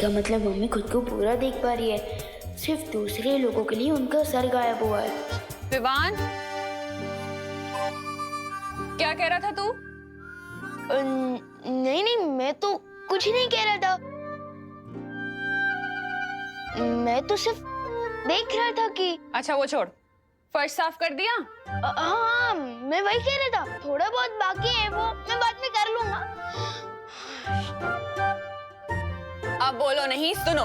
इसका मतलब मम्मी खुद को पूरा देख पा रही है, सिर्फ दूसरे लोगों के लिए उनका सर गायब हुआ है। विवान, क्या कह रहा था तू? नहीं नहीं, मैं तो कुछ नहीं कह रहा था। मैं तो सिर्फ देख रहा था कि अच्छा वो छोड़, फर्श साफ कर दिया? हाँ, मैं वही कह रहा था, थोड़ा बहुत बाकी है, वो मैं बाद में कर लूंगा। अब बोलो नहीं, सुनो,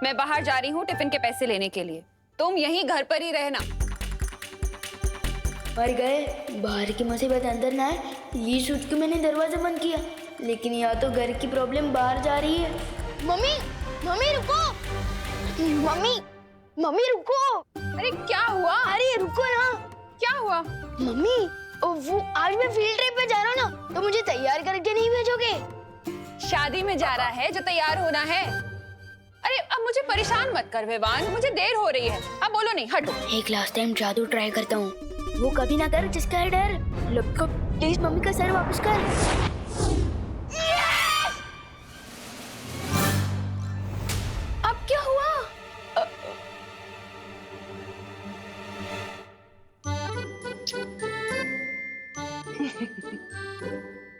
मैं बाहर जा रही हूँ टिफिन के पैसे लेने के लिए, तुम यहीं घर पर ही रहना। मर गए, बाहर की मुसीबत अंदर ना आए, ये सोच के मैंने दरवाजा बंद किया, लेकिन या तो घर की प्रॉब्लम बाहर जा रही है। मम्मी, मम्मी रुको, मम्मी रुको। अरे क्या हुआ? अरे रुको ना। क्या हुआ? मम्मी, वो आज मैं फील्ड ट्रिप पे जा रहा हूँ ना, तो मुझे तैयार करके नहीं भेजोगे? शादी में जा रहा है जो तैयार होना है। अरे अब मुझे परेशान मत कर विवान, मुझे देर हो रही है। अब बोलो नहीं, हटो। एक लास्ट टाइम जादू ट्राई करता हूँ, वो कभी ना कर जिसका है डर। लपको, प्लीज मम्मी का सर वापस कर। अब क्या हुआ?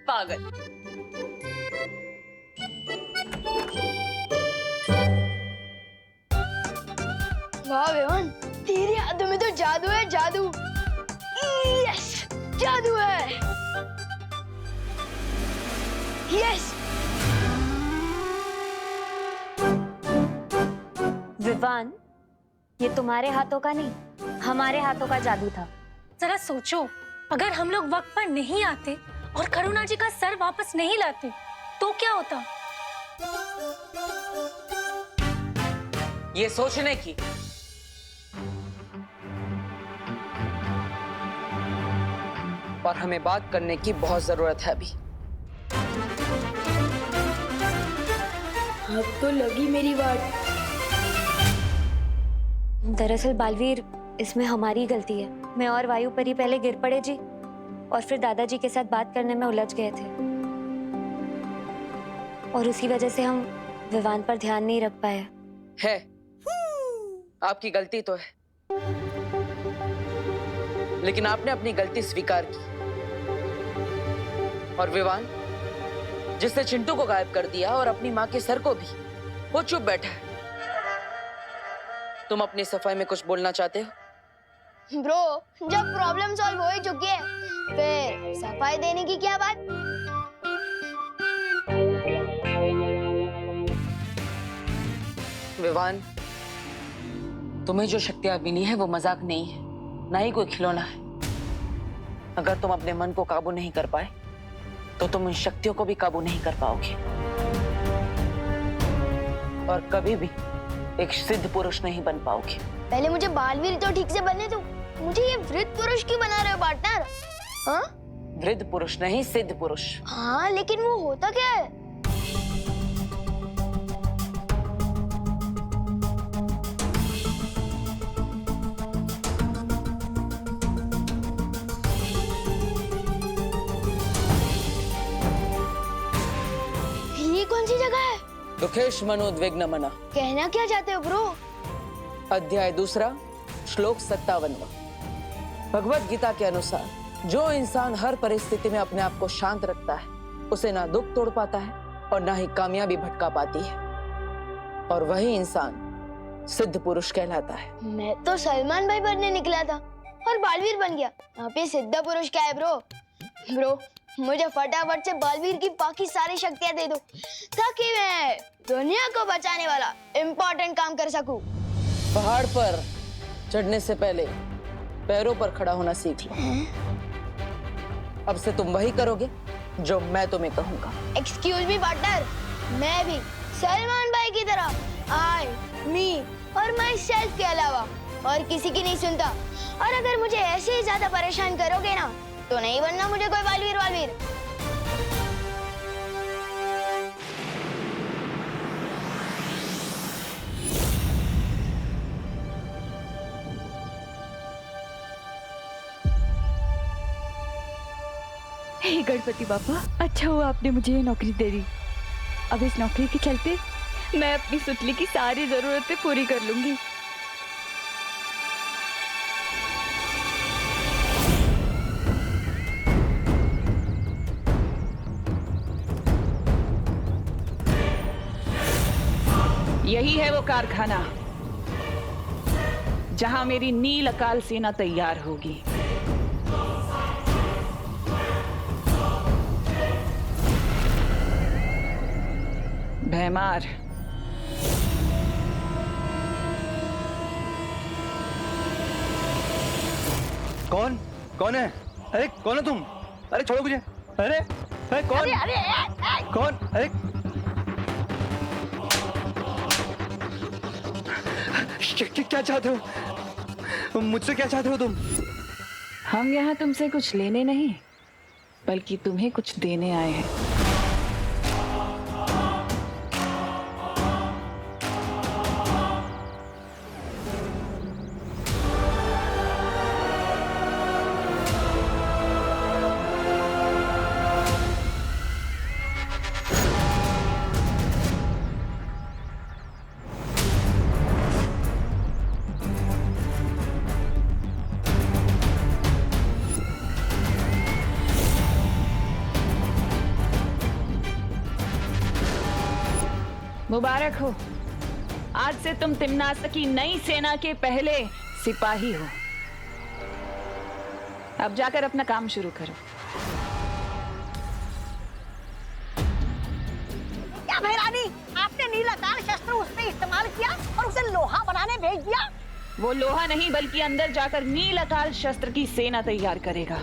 पागल। वाह विवान, तेरे हाथों में तो जादू है, जादू। यस, जादू है। यस। विवान, ये तुम्हारे हाथों का नहीं, हमारे हाथों का जादू था। जरा सोचो, अगर हम लोग वक्त पर नहीं आते और करुणा जी का सर वापस नहीं लाते तो क्या होता? ये सोचने की और हमें बात करने की बहुत जरूरत है अभी। अब तो लगी मेरी बात। दरअसल बालवीर, इसमें हमारी गलती है। मैं और वायु परी पहले गिर पड़े जी, और फिर दादाजी के साथ बात करने में उलझ गए थे, और उसी वजह से हम विवान पर ध्यान नहीं रख पाए। है, आपकी गलती तो है, लेकिन आपने अपनी गलती स्वीकार की। और विवान, जिसने चिंटू को गायब कर दिया और अपनी माँ के सर को भी, वो चुप बैठा है। तुम अपनी सफाई में कुछ बोलना चाहते हो? ब्रो, जब प्रॉब्लम सॉल्व हो ही चुकी है, फिर सफाई देने की क्या बात? विवान, तुम्हें जो शक्तियां मिली है वो मजाक नहीं है, ना ही कोई खिलौना है। अगर तुम अपने मन को काबू नहीं कर पाए तो तुम उन शक्तियों को भी काबू नहीं कर पाओगे, और कभी भी एक सिद्ध पुरुष नहीं बन पाओगे। पहले मुझे बालवीर तो ठीक से बनने दो, मुझे ये वृद्ध पुरुष क्यों बना रहे हो पार्टनर? हाँ? वृद्ध पुरुष नहीं, सिद्ध पुरुष। हाँ, लेकिन वो होता क्या है? ये कौन सी जगह है? दुखेश मनोद्विग्न मना। कहना क्या चाहते हो ब्रो? अध्याय 2, श्लोक 57। भगवत गीता के अनुसार जो इंसान हर परिस्थिति में अपने आप को शांत रखता है, उसे ना दुख तोड़ पाता है और ना ही कामयाबी भटका पाती है, और वही इंसान सिद्ध पुरुष कहलाता है। मैं तो सलमान भाई बनने निकला था और बालवीर बन गया। यहाँ पे सिद्ध पुरुष क्या है ब्रो? ब्रो, मुझे फटाफट से बालवीर की बाकी सारी शक्तियां दे दो, ताकि मैं दुनिया को बचाने वाला इम्पोर्टेंट काम कर सकूं। पहाड़ पर चढ़ने से पहले पैरों पर खड़ा होना सीख लो। अब से तुम वही करोगे जो मैं तुम्हें कहूंगा। एक्सक्यूज मी पार्टनर, मैं भी सलमान भाई की तरह आई, मी और माई सेल्फ के अलावा और किसी की नहीं सुनता। और अगर मुझे ऐसे ही ज्यादा परेशान करोगे ना, तो नहीं बनना मुझे कोई बालवीर वालवीर। हे गणपति बापा, अच्छा हुआ आपने मुझे ये नौकरी दे दी। अब इस नौकरी के चलते मैं अपनी सुतली की सारी जरूरतें पूरी कर लूंगी। यही है वो कारखाना जहां मेरी नील अकाल सेना तैयार होगी। भैमार, कौन है? अरे कौन है तुम? अरे छोड़ो मुझे। अरे कौन? कौन? अरे क्या चाहते हो मुझसे? क्या चाहते हो तुम? हम यहाँ तुमसे कुछ लेने नहीं बल्कि तुम्हें कुछ देने आए हैं। मुबारक हो, आज से तुम तिम्नासा की नई सेना के पहले सिपाही हो। अब जाकर अपना काम शुरू करो। क्या भैरानी, आपने नीलाकाल शस्त्र उस पे इस्तेमाल किया और उसे लोहा बनाने भेज दिया? वो लोहा नहीं बल्कि अंदर जाकर नील अकाल शस्त्र की सेना तैयार करेगा।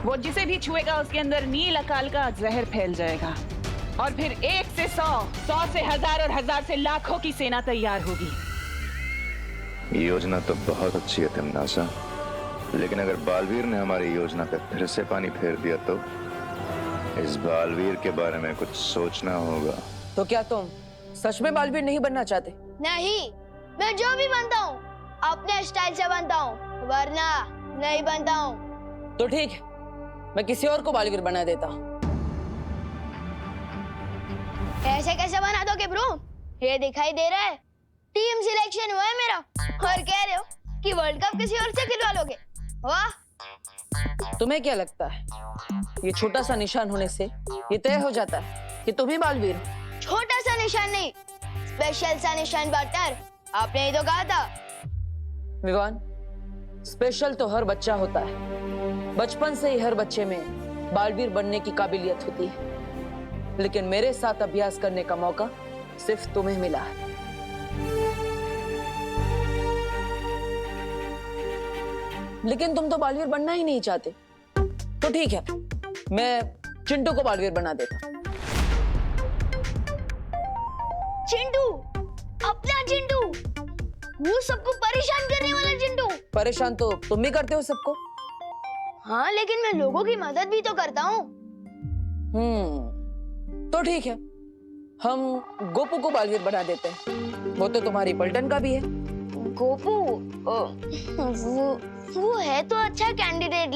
वो जिसे भी छुएगा उसके अंदर नील अकाल का जहर फैल जाएगा और फिर 1 से 100, 100 से 1000 और 1000 से लाखों की सेना तैयार होगी। ये योजना तो बहुत अच्छी है तिम्नासा, लेकिन अगर बालवीर ने हमारी योजना पे फिर से पानी फेर दिया तो इस बालवीर के बारे में कुछ सोचना होगा। तो क्या तुम सच में बालवीर नहीं बनना चाहते? नहीं, मैं जो भी बनता हूँ अपने स्टाइल से बनता हूँ, वरना नहीं बनता हूँ। तो ठीक है, मैं किसी और को बालवीर बना देता हूँ। ऐसे कैसे बना दोगे ब्रो? ये दिखाई दे रहा है टीम सिलेक्शन हुआ है मेरा और कह रहे हो कि वर्ल्ड कप किसी और से खिलवा लोगे? वाह! तुम्हें क्या लगता है ये छोटा सा निशान होने से ये तय हो जाता है कि तुम ही बालवीर हो? छोटा सा निशान नहीं, स्पेशल सा निशान पार्टनर, आपने ही तो कहा था। विवान, स्पेशल तो हर बच्चा होता है, बचपन से ही हर बच्चे में बालवीर बनने की काबिलियत होती है, लेकिन मेरे साथ अभ्यास करने का मौका सिर्फ तुम्हें मिला है। लेकिन तुम तो बालवीर बनना ही नहीं चाहते। तो ठीक है, मैं चिंटू को बालवीर बना देता। चिंटू, अपना चिंटू, वो सबको परेशान करने वाला चिंटू। परेशान तो तुम भी करते हो सबको। हाँ, लेकिन मैं लोगों की मदद भी तो करता हूँ। तो ठीक है, हम गोपू को बालवीर बना देते हैं। वो तो तुम्हारी पलटन का भी है। गोपू, वो है तो अच्छा कैंडिडेट,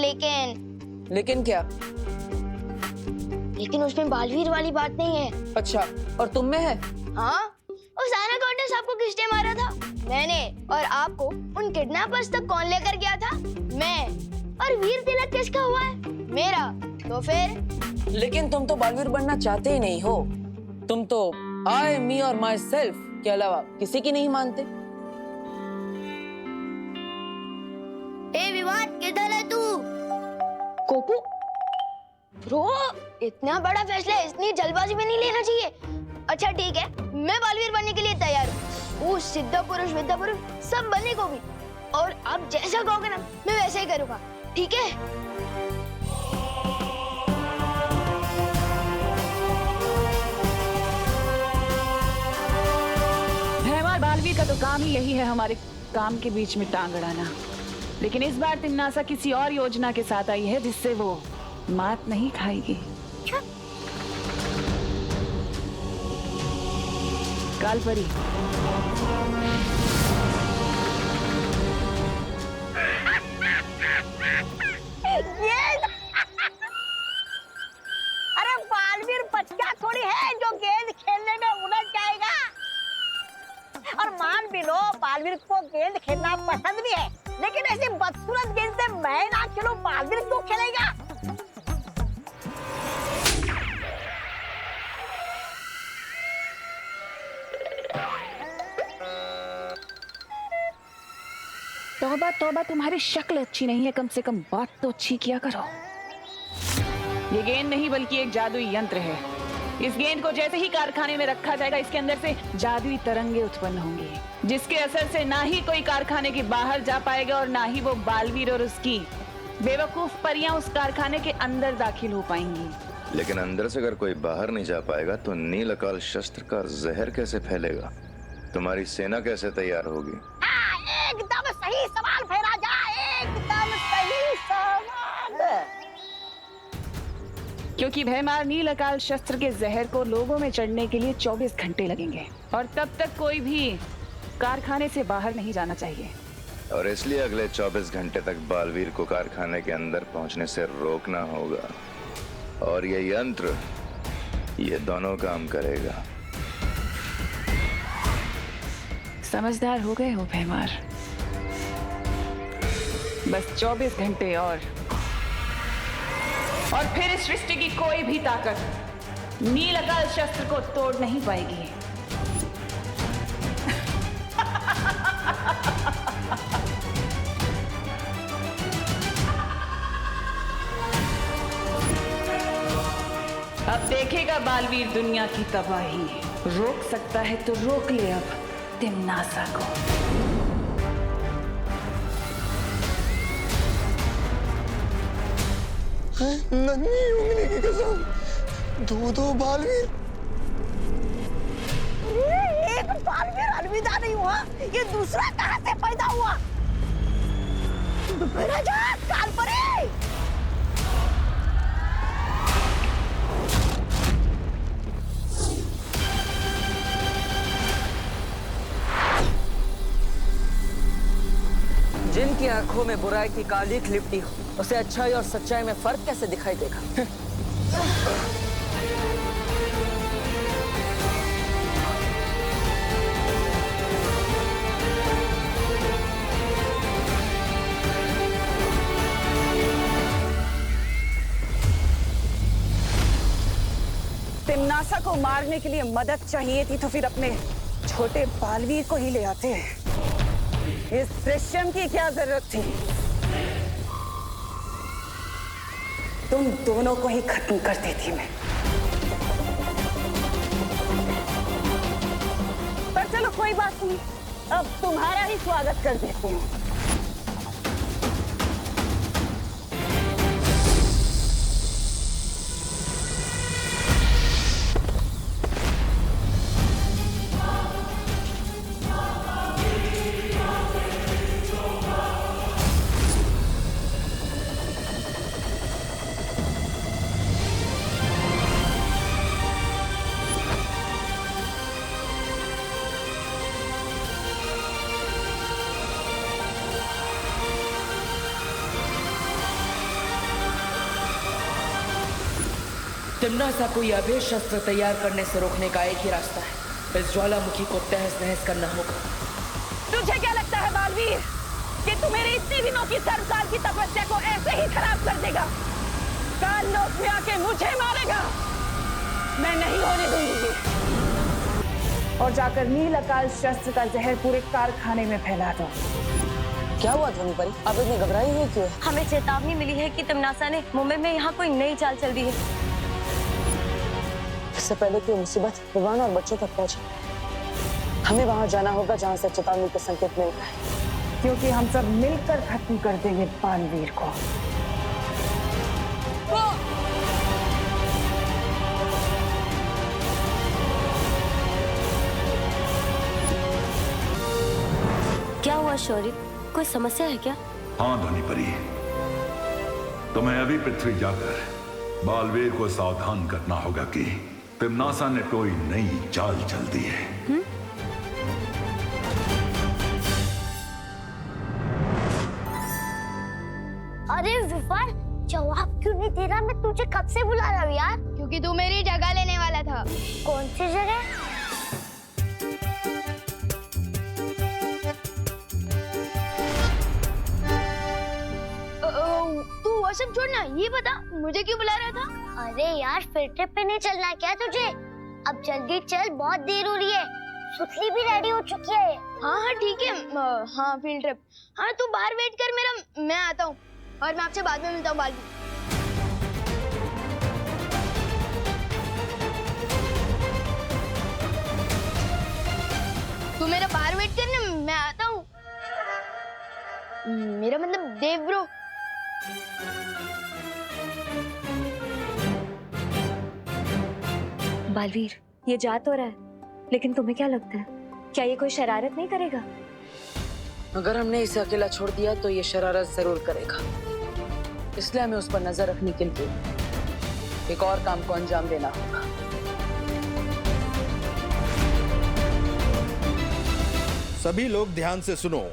लेकिन क्या? लेकिन उसमें बालवीर वाली बात नहीं है। अच्छा, और तुम में है? हाँ, उस एनाकोंडा सांप को किसने मारा था? मैंने। और आपको उन किडनैपर्स तक कौन लेकर गया था? मैं। और वीर तिलक किसका हुआ है? मेरा। तो फिर? लेकिन तुम तो बालवीर बनना चाहते ही नहीं हो। तुम तो आई, मी और माई सेल्फ के अलावा किसी की नहीं मानते। ए विवाद, किधर है तू? गोपू, ब्रो, इतना बड़ा फैसला इतनी जल्दबाजी में नहीं लेना चाहिए। अच्छा ठीक है, मैं बालवीर बनने के लिए तैयार हूँ। वो सिद्ध पुरुष, विद्या पुरुष सब बनने को भी। और आप जैसा कहोगे ना, मैं वैसे ही करूँगा। ठीक है? भैमार बालवीर का तो काम ही यही है, हमारे काम के बीच में टांग अड़ाना। लेकिन इस बार तिम्नासा किसी और योजना के साथ आई है जिससे वो मात नहीं खाएगी। कालपरी, अरे बालवीर बच्चा थोड़ी है जो गेंद खेलने में मैं ना खेलूं, बालवीर क्यों खेलेगा? तौबा तौबा, तुम्हारी शक्ल अच्छी नहीं है, कम से कम बात तो अच्छी किया करो। ये गेंद नहीं बल्कि एक जादुई यंत्र है। इस गेंद को जैसे ही कारखाने में रखा जाएगा, इसके अंदर से जादुई तरंगे उत्पन्न होंगी, जिसके असर से ना ही कोई कारखाने के बाहर जा पाएगा और ना ही वो बालवीर और उसकी बेवकूफ परियां उस कारखाने के अंदर दाखिल हो पाएंगी। लेकिन अंदर से अगर कोई बाहर नहीं जा पाएगा तो नील अकाल शस्त्र का जहर कैसे फैलेगा? तुम्हारी सेना कैसे तैयार होगी? हाँ, एकदम सही सवाल भैराजा, एकदम सही सवाल। क्योंकि भयमार नील अकाल शस्त्र के जहर को लोगों में चढ़ने के लिए 24 घंटे लगेंगे और तब तक कोई भी कारखाने से बाहर नहीं जाना चाहिए। और इसलिए अगले 24 घंटे तक बालवीर को कारखाने के अंदर पहुंचने से रोकना होगा। और ये यंत्र, ये दोनों काम करेगा। समझदार हो गए हो भयमार। बस 24 घंटे और फिर इस सृष्टि की कोई भी ताकत नील अकाल शस्त्र को तोड़ नहीं पाएगी। अब देखेगा बालवीर दुनिया की तबाही। रोक सकता है तो रोक ले अब तिम्नासा को। नन्ही उंगली की कसम, दो बालवीर। एक बालवीर अलविदा नहीं हुआ, ये दूसरा कहाँ से पैदा हुआ? भैराजा, काल परे। जिनकी आंखों में बुराई की कालीख लिपटी हो, उसे अच्छाई और सच्चाई में फर्क कैसे दिखाई देगा? तिम्नासा को मारने के लिए मदद चाहिए थी तो फिर अपने छोटे बालवीर को ही ले आते हैं। इस दृश्यम की क्या जरूरत थी? तुम दोनों को ही खत्म कर देती मैं। पर चलो कोई बात नहीं, अब तुम्हारा ही स्वागत कर देती हूँ। तिम्नासा को यह अभेद शस्त्र तैयार करने से रोकने का एक ही रास्ता है। इस ज्वालामुखी को तहस नहस करना होगा। तुझे क्या लगता है बालवीर कि तू मेरी इतनी दिनों की सर्वकाल की तपस्या को ऐसे ही खराब कर देगा? काल लोक में आके मुझे मारेगा? मैं नहीं होने दूंगी। और जाकर नील अकाल शस्त्र का जहर पूरे कारखाने में फैला दो। क्या हुआ ध्वनि परी? आप इतनी घबराई हुई क्यों? हमें चेतावनी मिली है कि तिम्नासा ने मुंबई में यहाँ कोई नई चाल चल दी है। इससे पहले कि मुसीबत विवान और बच्चों तक पहुंचे, हमें वहां जाना होगा जहां से चेतावनी के संकेत मिल रहा है। क्योंकि हम सब मिलकर खत्म कर देंगे बालवीर को। क्या हुआ शौर्य, कोई समस्या है क्या? हाँ ध्वनि परी, तुम्हें अभी पृथ्वी जाकर बालवीर को सावधान करना होगा कि तिम्नासा ने कोई नई चाल चल दी है। अरे विफर, जवाब क्यों नहीं दे रहा? मैं तुझे कब से बुला रहा हूँ यार। क्योंकि तू मेरी जगह लेने वाला था। कौन सी जगह? सब छोड़ना, ये बता मुझे क्यों बुला रहा था? अरे यार फिर ट्रिप पे नहीं चलना क्या तुझे? अब जल्दी चल, बहुत देर हो रही है। सुतली भी रेडी हो चुकी है। हाँ हाँ ठीक है, हाँ फील्ड ट्रिप। हाँ तू बाहर वेट कर मेरा, मैं आता हूँ और मैं आपसे बाद में मिलता हूँ बालवीर। तू मेरा बाहर वेट करने, मैं आता हूँ। मेरा मतलब देव ब्रो। बालवीर, ये जा तो रहा है, लेकिन तुम्हें क्या लगता है, क्या ये कोई शरारत नहीं करेगा? अगर हमने इसे अकेला छोड़ दिया तो ये शरारत जरूर करेगा, इसलिए हमें उस पर नजर रखने के लिए एक और काम को अंजाम देना होगा। सभी लोग ध्यान से सुनो।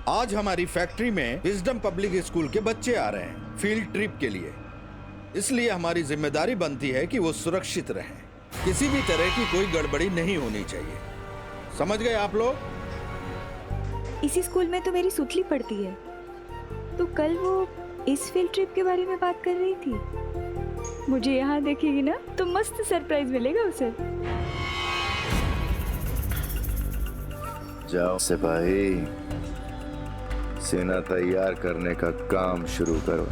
आज हमारी फैक्ट्री में विजडम पब्लिक स्कूल के बच्चे आ रहे हैं फील्ड ट्रिप के लिए, इसलिए हमारी जिम्मेदारी बनती है कि वो सुरक्षित रहें। किसी भी तरह की कोई गड़बड़ी नहीं होनी चाहिए, समझ गए आप लोग? इसी स्कूल में तो मेरी सुतली पढ़ती है, तो कल वो इस फील्ड ट्रिप के बारे में बात कर रही थी। मुझे यहाँ देखेगी ना तो मस्त सरप्राइज मिलेगा उसे। जाओ सिपाही, सेना तैयार करने का काम शुरू करो।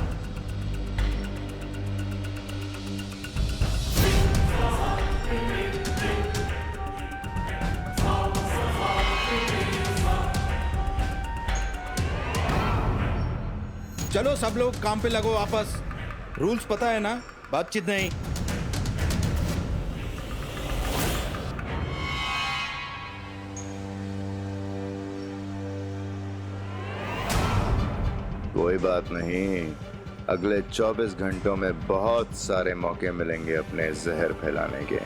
चलो सब लोग काम पे लगो वापस। रूल्स पता है ना, बातचीत नहीं। कोई बात नहीं, अगले 24 घंटों में बहुत सारे मौके मिलेंगे अपने जहर फैलाने के।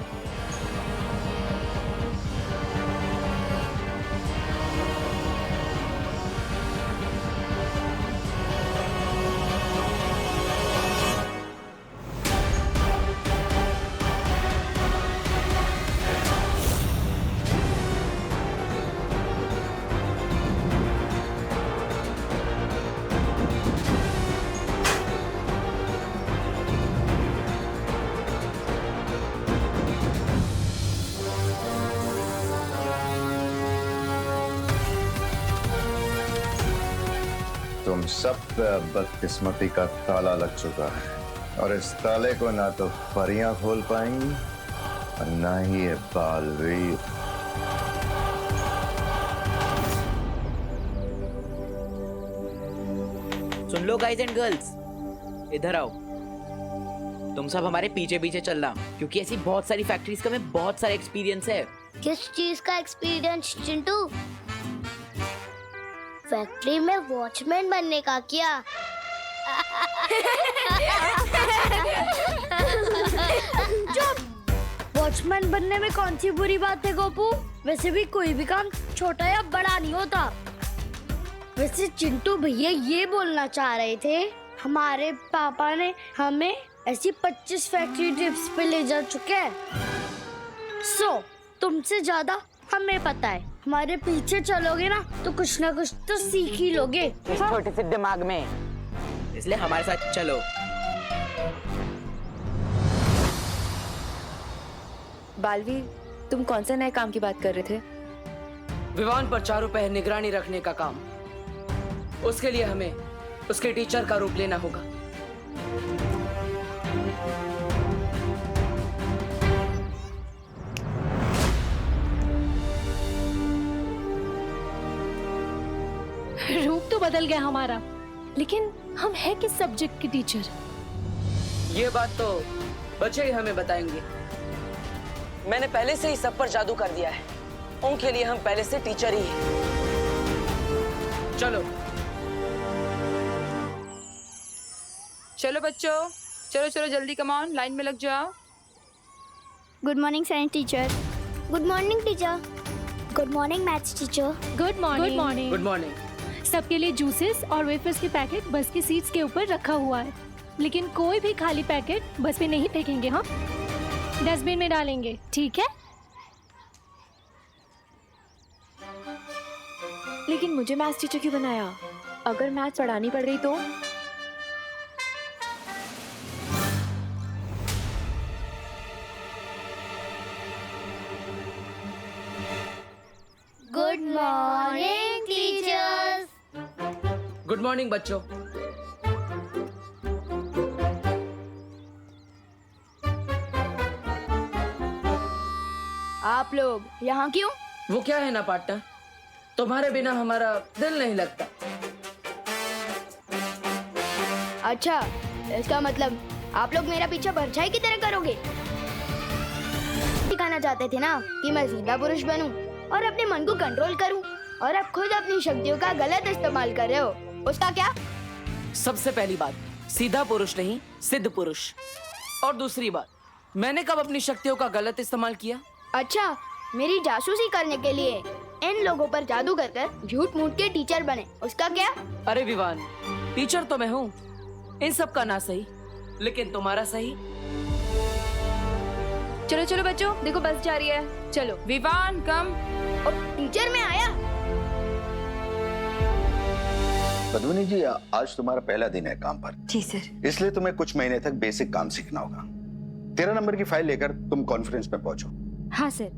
तुम सब पे अब बदकिस्मती का ताला लग चुका है और इस ताले को ना तो परियां खोल पाएंगी और ना ही ये बालवीर। सुन लो गाइज एंड गर्ल्स, इधर आओ। तुम सब हमारे पीछे पीछे चलना, क्योंकि ऐसी बहुत सारी फैक्ट्रीज का हमें बहुत सारा एक्सपीरियंस है। किस चीज का एक्सपीरियंस चिंटू? फैक्ट्री में वॉचमैन बनने का क्या? वॉचमैन बनने में कौन सी बुरी बात है गोपू? वैसे भी कोई भी काम छोटा या बड़ा नहीं होता। वैसे चिंटू भैया ये बोलना चाह रहे थे, हमारे पापा ने हमें ऐसी 25 फैक्ट्री ट्रिप्स पे ले जा चुके हैं। तुमसे ज्यादा हमें पता है। हमारे पीछे चलोगे ना तो कुछ ना कुछ तो सीख ही लोगे। इस छोटे से दिमाग में, इसलिए हमारे साथ चलो। बालवीर, तुम कौन से नए काम की बात कर रहे थे? विवान पर चारों पहर निगरानी रखने का काम। उसके लिए हमें उसके टीचर का रूप लेना होगा। रूप तो बदल गया हमारा, लेकिन हम है किस सब्जेक्ट के टीचर? ये बात तो बच्चे ही हमें बताएंगे। मैंने पहले से ही सब पर जादू कर दिया है, उनके लिए हम पहले से टीचर ही हैं। चलो चलो बच्चों, चलो चलो जल्दी, कम ऑन, लाइन में लग जाओ। Good morning science teacher. Good morning teacher. Good morning maths teacher. Good morning. Good morning. Good morning. सबके लिए जूसेस और वेफर्स के पैकेट बस की सीट्स के ऊपर रखा हुआ है, लेकिन कोई भी खाली पैकेट बस में नहीं फेंकेंगे। हाँ, डस्टबिन में डालेंगे, ठीक है? लेकिन मुझे मैथ्स टीचर क्यों बनाया? अगर मैथ्स पढ़ानी पड़ गई तो? गुड मॉर्निंग बच्चों। आप लोग यहाँ क्यों? वो क्या है ना पार्टनर, तुम्हारे बिना हमारा दिल नहीं लगता। अच्छा, इसका मतलब आप लोग मेरा पीछा परछाई की तरह करोगे। दिखाना चाहते थे ना कि मैं सीधा पुरुष बनूं और अपने मन को कंट्रोल करूं, और अब खुद अपनी शक्तियों का गलत इस्तेमाल कर रहे हो। उसका क्या? सबसे पहली बात, सीधा पुरुष नहीं, सिद्ध पुरुष। और दूसरी बात, मैंने कब अपनी शक्तियों का गलत इस्तेमाल किया? अच्छा, मेरी जासूसी करने के लिए इन लोगों पर जादू कर कर झूठ मूठ के टीचर बने, उसका क्या? अरे विवान, टीचर तो मैं हूँ, इन सब का ना सही, लेकिन तुम्हारा सही। चलो चलो बच्चों, देखो बस जा रही है, चलो। विवान कम। और टीचर में आया। पद्मिनी जी, आज तुम्हारा पहला दिन है काम पर। जी सर। इसलिए तुम्हें कुछ महीने तक बेसिक काम सीखना होगा। 13 नंबर की फाइल लेकर तुम कॉन्फ्रेंस में पहुंचो। हाँ सर।